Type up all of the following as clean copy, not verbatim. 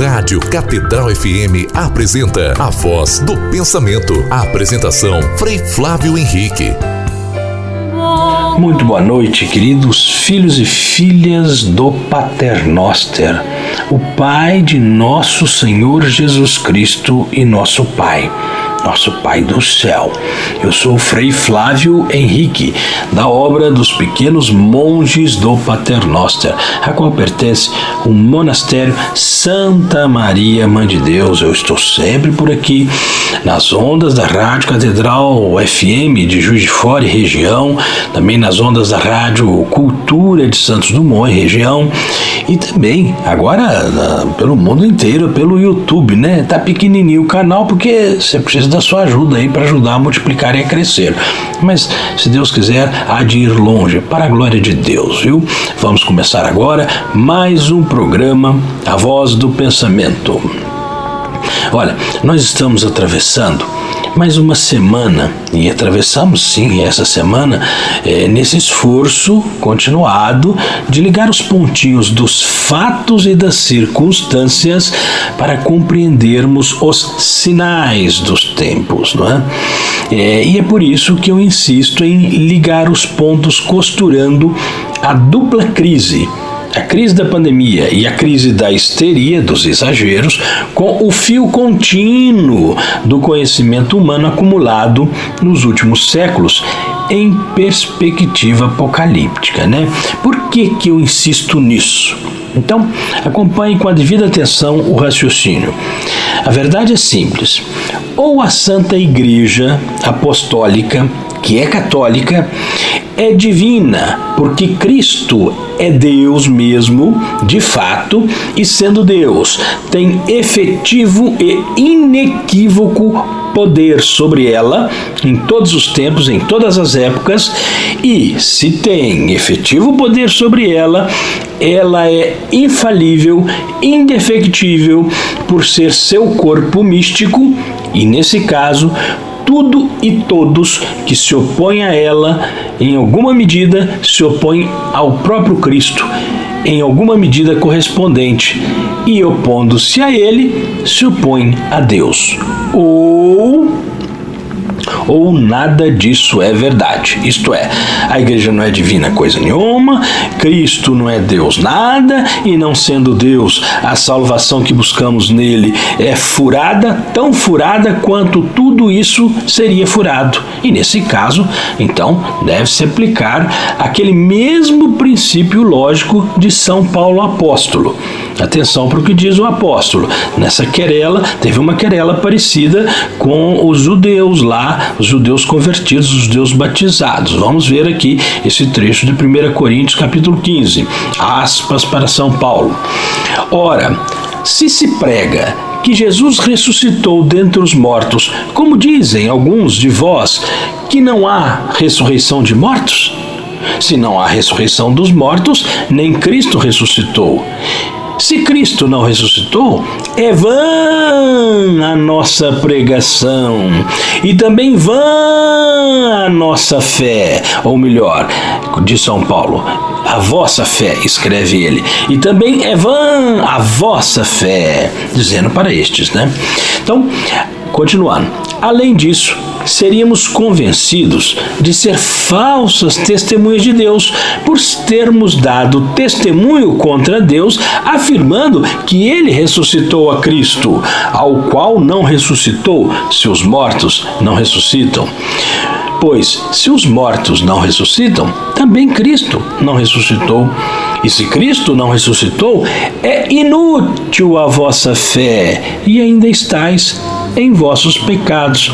Rádio Catedral FM apresenta A Voz do Pensamento. A apresentação, Frei Flávio Henrique. Muito boa noite, queridos filhos e filhas do Pater Noster, o Pai de nosso Senhor Jesus Cristo e nosso Pai do céu. Eu sou o Frei Flávio Henrique, da obra dos Pequenos Monges do Pater Noster, a qual pertence o monastério Santa Maria Mãe de Deus. Eu estou sempre por aqui, nas ondas da Rádio Catedral FM de Juiz de Fora e região, também nas ondas da Rádio Cultura de Santos Dumont e região, e também agora pelo mundo inteiro, pelo YouTube, né? Tá pequenininho o canal porque você precisa da sua ajuda aí para ajudar a multiplicar e a crescer. Mas, se Deus quiser, há de ir longe, para a glória de Deus, viu? Vamos começar agora mais um programa, A Voz do Pensamento. Olha, nós estamos atravessando mais uma semana, e atravessamos sim essa semana nesse esforço continuado de ligar os pontinhos dos fatos e das circunstâncias para compreendermos os sinais dos tempos, não é? E é por isso que eu insisto em ligar os pontos costurando a dupla crise, a crise da pandemia e a crise da histeria, dos exageros, com o fio contínuo do conhecimento humano acumulado nos últimos séculos em perspectiva apocalíptica, né? Por que eu insisto nisso? Então, acompanhe com a devida atenção o raciocínio. A verdade é simples. Ou a Santa Igreja Apostólica, que é católica, é divina, porque Cristo é Deus mesmo, de fato, e sendo Deus, tem efetivo e inequívoco poder sobre ela, em todos os tempos, em todas as épocas, e se tem efetivo poder sobre ela, ela é infalível, indefectível, por ser seu corpo místico, e nesse caso, tudo e todos que se opõem a ela, em alguma medida, se opõem ao próprio Cristo, em alguma medida correspondente, e opondo-se a ele, se opõem a Deus. Ou nada disso é verdade. Isto é, a igreja não é divina coisa nenhuma, Cristo não é Deus nada, e não sendo Deus, a salvação que buscamos nele é furada, tão furada quanto tudo isso seria furado. E nesse caso, então, deve-se aplicar aquele mesmo princípio lógico de São Paulo apóstolo. Atenção para o que diz o apóstolo. Nessa querela, teve uma querela parecida com os judeus lá, os judeus convertidos, os judeus batizados. Vamos ver aqui esse trecho de 1 Coríntios, capítulo 15. Aspas para São Paulo. Ora, se prega que Jesus ressuscitou dentre os mortos, como dizem alguns de vós, que não há ressurreição de mortos? Se não há ressurreição dos mortos, nem Cristo ressuscitou. Se Cristo não ressuscitou, é vã a nossa pregação, e também vã a nossa fé, ou melhor, de São Paulo, a vossa fé, escreve ele, e também é vã a vossa fé, dizendo para estes, né? Então, continuando, além disso, seríamos convencidos de ser falsas testemunhas de Deus, por termos dado testemunho contra Deus, afirmando que ele ressuscitou a Cristo, ao qual não ressuscitou, se os mortos não ressuscitam. Pois, se os mortos não ressuscitam, também Cristo não ressuscitou. E se Cristo não ressuscitou, é inútil a vossa fé, e ainda estáis em vossos pecados.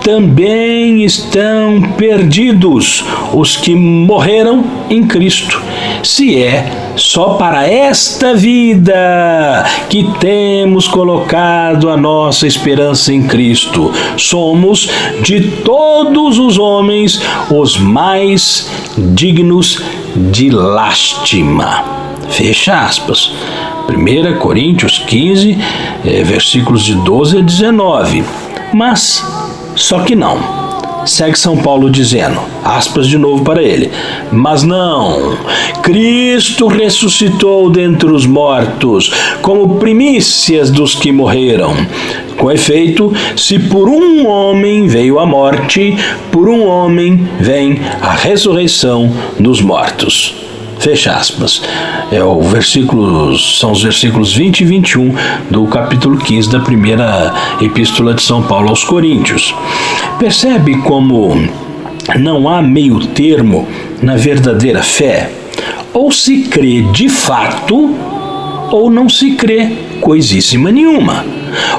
Também estão perdidos os que morreram em Cristo, se é só para esta vida que temos colocado a nossa esperança em Cristo. Somos de todos os homens os mais dignos de lástima. Fecha aspas. 1 Coríntios 15, versículos de 12 a 19. Mas, só que não. segue São Paulo dizendo, aspas de novo para ele, mas não, Cristo ressuscitou dentre os mortos, como primícias dos que morreram. Com efeito, se por um homem veio a morte, por um homem vem a ressurreição dos mortos. Fecha aspas. São os versículos 20 e 21 do capítulo 15 da primeira epístola de São Paulo aos Coríntios. Percebe como não há meio termo na verdadeira fé? Ou se crê de fato, ou não se crê coisíssima nenhuma.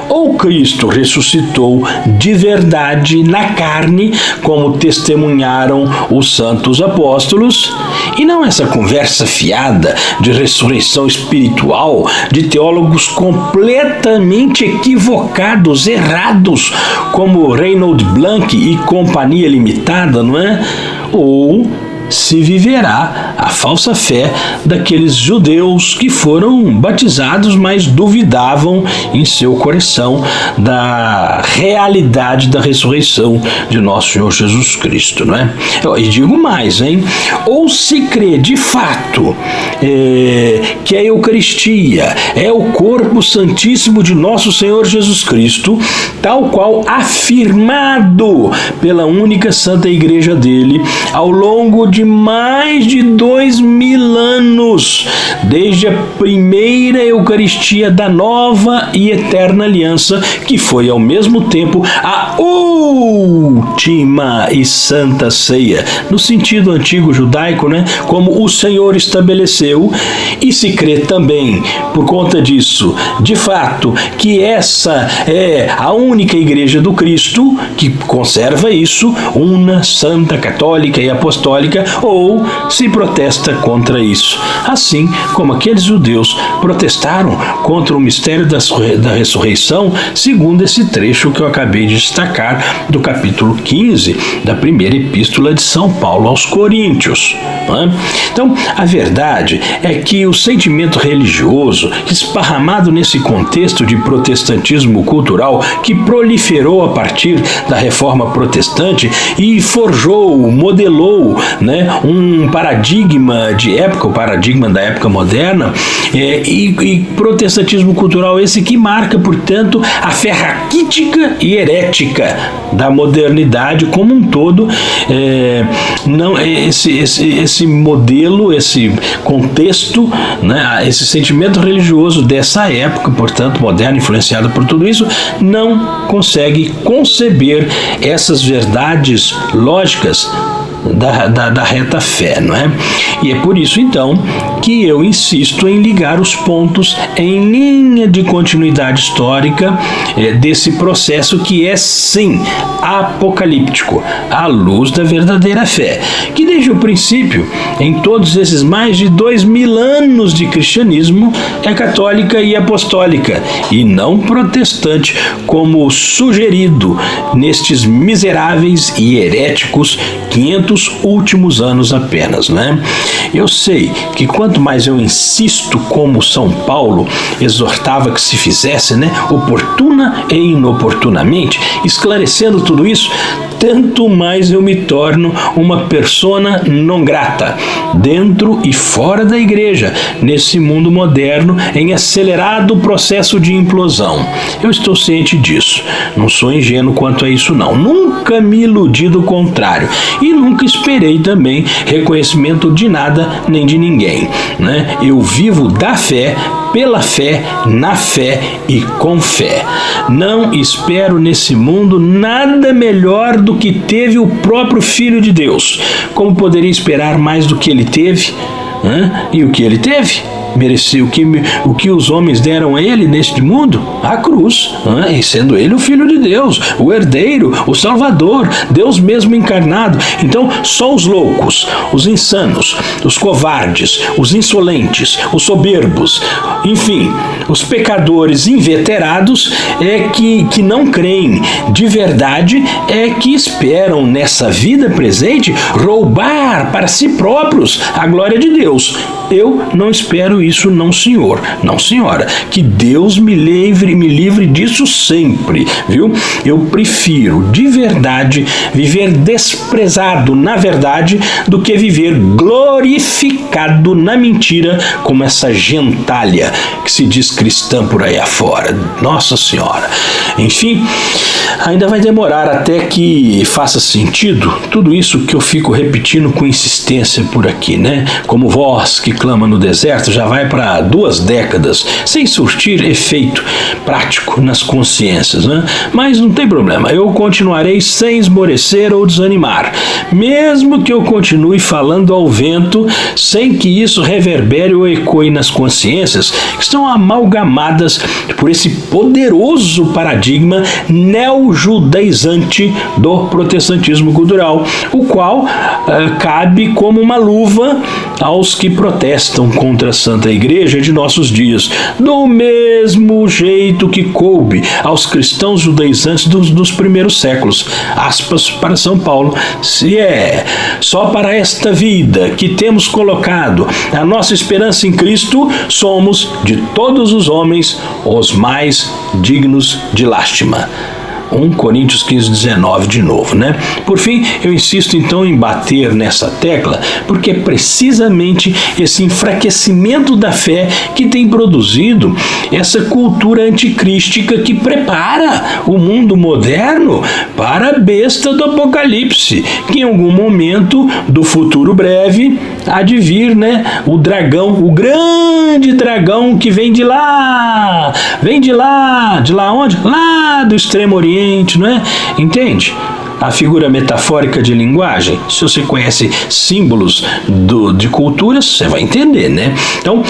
Ou Cristo ressuscitou de verdade na carne, como testemunharam os santos apóstolos, e não essa conversa fiada de ressurreição espiritual de teólogos completamente equivocados, errados, como Reinhold Blank e Companhia Limitada, não é? Ou se viverá a falsa fé daqueles judeus que foram batizados, mas duvidavam em seu coração da realidade da ressurreição de nosso Senhor Jesus Cristo, não é? E digo mais, hein? Ou se crê de fato que a Eucaristia é o corpo santíssimo de nosso Senhor Jesus Cristo, tal qual afirmado pela única Santa Igreja dele ao longo de mais de 2000 anos, desde a primeira Eucaristia da nova e eterna aliança, que foi ao mesmo tempo a última e santa ceia, no sentido antigo judaico, né? Como o Senhor estabeleceu, e se crê também, por conta disso, de fato, que essa é a única Igreja do Cristo, que conserva isso, una, santa, católica e apostólica, ou se protesta contra isso, assim como aqueles judeus protestaram contra o mistério da ressurreição, segundo esse trecho que eu acabei de destacar do capítulo 15 da primeira epístola de São Paulo aos Coríntios. Então, a verdade é que o sentimento religioso esparramado nesse contexto de protestantismo cultural que proliferou a partir da Reforma Protestante e forjou, modelou, né, um paradigma de época, o paradigma da época moderna, e protestantismo cultural esse que marca, portanto, a fé raquítica e herética da modernidade como um todo. Esse modelo, esse contexto, né, esse sentimento religioso dessa época, portanto, moderna, influenciado por tudo isso, não consegue conceber essas verdades lógicas da reta fé, não é? E é por isso, então, que eu insisto em ligar os pontos em linha de continuidade histórica desse processo que é, sim, apocalíptico, à luz da verdadeira fé, que desde o princípio, em todos esses mais de 2000 anos de cristianismo, é católica e apostólica, e não protestante, como sugerido nestes miseráveis e heréticos 500 últimos anos apenas, né? Eu sei que quanto mais eu insisto, como São Paulo exortava que se fizesse, né, oportuna e inoportunamente, esclarecendo tudo isso, tanto mais eu me torno uma persona non grata, dentro e fora da igreja, nesse mundo moderno em acelerado processo de implosão. Eu estou ciente disso, não sou ingênuo quanto a isso não, nunca me iludi do contrário, e nunca esperei também reconhecimento de nada nem de ninguém, né? Eu vivo da fé, pela fé, na fé e com fé. Não espero nesse mundo nada melhor do que teve o próprio Filho de Deus. Como poderia esperar mais do que ele teve? E o que ele teve? Mereceu o que os homens deram a ele neste mundo? A cruz, e sendo ele o Filho de Deus, o herdeiro, o Salvador, Deus mesmo encarnado. Então, só os loucos, os insanos, os covardes, os insolentes, os soberbos, enfim, Os pecadores inveterados é que não creem de verdade, é que esperam nessa vida presente roubar para si próprios a glória de Deus. Eu não espero isso, não, senhor, não, senhora. Que Deus me livre disso sempre, viu? Eu prefiro, de verdade, viver desprezado na verdade do que viver glorificado na mentira, como essa gentalha que se diz cristã por aí afora. Nossa Senhora. Enfim, ainda vai demorar até que faça sentido tudo isso que eu fico repetindo com insistência por aqui, né? Como voz que clama no deserto, já vai para 2 décadas sem surtir efeito prático nas consciências, né? Mas não tem problema, eu continuarei sem esmorecer ou desanimar, mesmo que eu continue falando ao vento, sem que isso reverbere ou ecoe nas consciências que estão amalgamadas por esse poderoso paradigma neo-judaizante do protestantismo cultural, o qual cabe como uma luva aos que protestam contra a Santa Igreja de nossos dias, do mesmo jeito que coube aos cristãos judaizantes dos primeiros séculos. Aspas para São Paulo. Se é só para esta vida que temos colocado a nossa esperança em Cristo, somos de todos os homens os mais dignos de lástima. 1 Coríntios 15:19 de novo, né? Por fim, eu insisto então em bater nessa tecla, porque é precisamente esse enfraquecimento da fé que tem produzido essa cultura anticrística que prepara o mundo moderno para a besta do Apocalipse, que em algum momento do futuro breve há de vir, né? O dragão, o grande dragão que vem de lá de lá onde? Lá do Extremo Oriente, não é? Entende? A figura metafórica de linguagem, se você conhece símbolos de culturas, você vai entender, né? Então,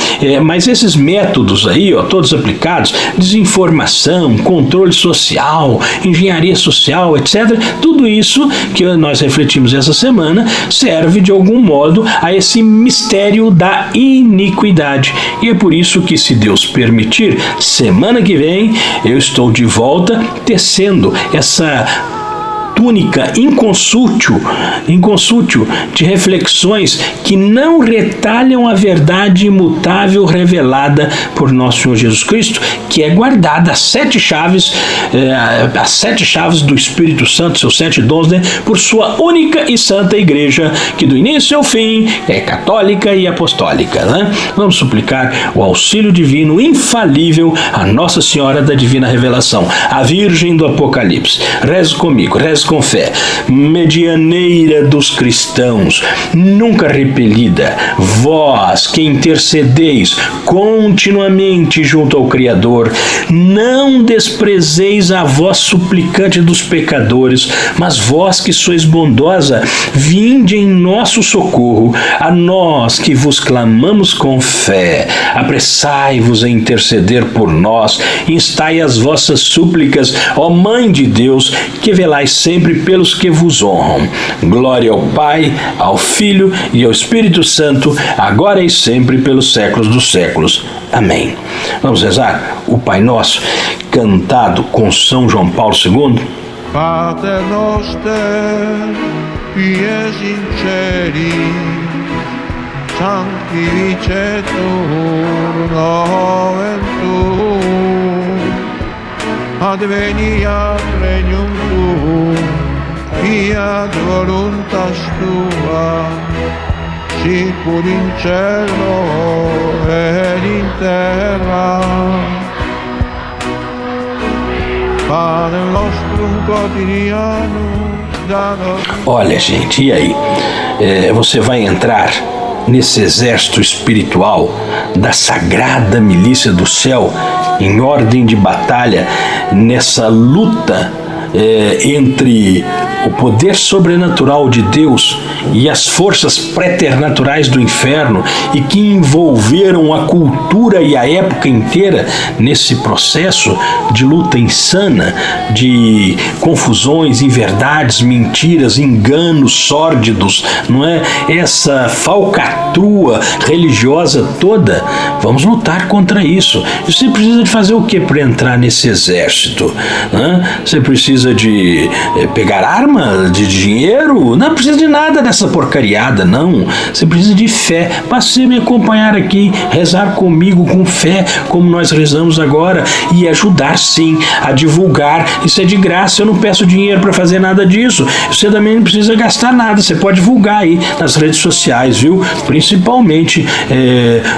mas esses métodos aí, ó, todos aplicados, desinformação, controle social, engenharia social, etc., tudo isso que nós refletimos essa semana serve de algum modo a esse mistério da iniquidade. E é por isso que, se Deus permitir, semana que vem eu estou de volta tecendo essa túnica inconsútil de reflexões que não retalham a verdade imutável revelada por nosso Senhor Jesus Cristo, que é guardada as 7 chaves do Espírito Santo, seus 7 dons, né, por sua única e santa Igreja, que do início ao fim é católica e apostólica, né? Vamos suplicar o auxílio divino infalível a Nossa Senhora da Divina Revelação, a Virgem do Apocalipse. Reze comigo, reze com fé. Medianeira dos cristãos, nunca repelida, vós que intercedeis continuamente junto ao Criador, não desprezeis a voz suplicante dos pecadores, mas vós que sois bondosa, vinde em nosso socorro, a nós que vos clamamos com fé. Apressai-vos a interceder por nós, instai as vossas súplicas, ó Mãe de Deus, que velais sempre pelos que vos honram. Glória ao Pai, ao Filho e ao Espírito Santo, agora e sempre pelos séculos dos séculos. Amém. Vamos rezar o Pai Nosso, cantado com São João Paulo II. Pater noster, qui es in celi, sanctificetur nomen tuum, adveniat regnum tuum, fiat voluntas tua, sicur in cielo ed in terra. Padre nostrum quotidianum da nobis. Olha, gente, e aí? Você vai entrar nesse exército espiritual da sagrada milícia do céu, em ordem de batalha, nessa luta entre o poder sobrenatural de Deus e as forças preternaturais do inferno e que envolveram a cultura e a época inteira nesse processo de luta insana, de confusões, inverdades, mentiras, enganos sórdidos, não é? Essa falcatrua religiosa toda, vamos lutar contra isso. E você precisa de fazer o que para entrar nesse exército? Você precisa de pegar arma, de dinheiro? Não precisa de nada dessa porcariada, não. Você precisa de fé. Basta você me acompanhar aqui, rezar comigo com fé, como nós rezamos agora, e ajudar sim a divulgar. Isso é de graça, eu não peço dinheiro para fazer nada disso. Você também não precisa gastar nada, você pode divulgar aí nas redes sociais, viu? Principalmente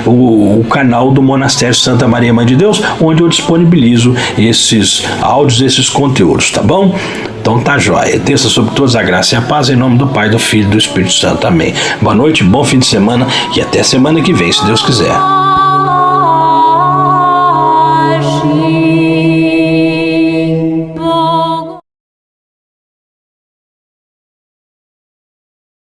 o canal do Monastério Santa Maria Mãe de Deus, onde eu disponibilizo esses áudios, esses conteúdos, tá bom? Então tá jóia. Desça sobre todos a graça e a paz em nome do Pai, do Filho e do Espírito Santo. Amém. Boa noite, bom fim de semana e até semana que vem, se Deus quiser.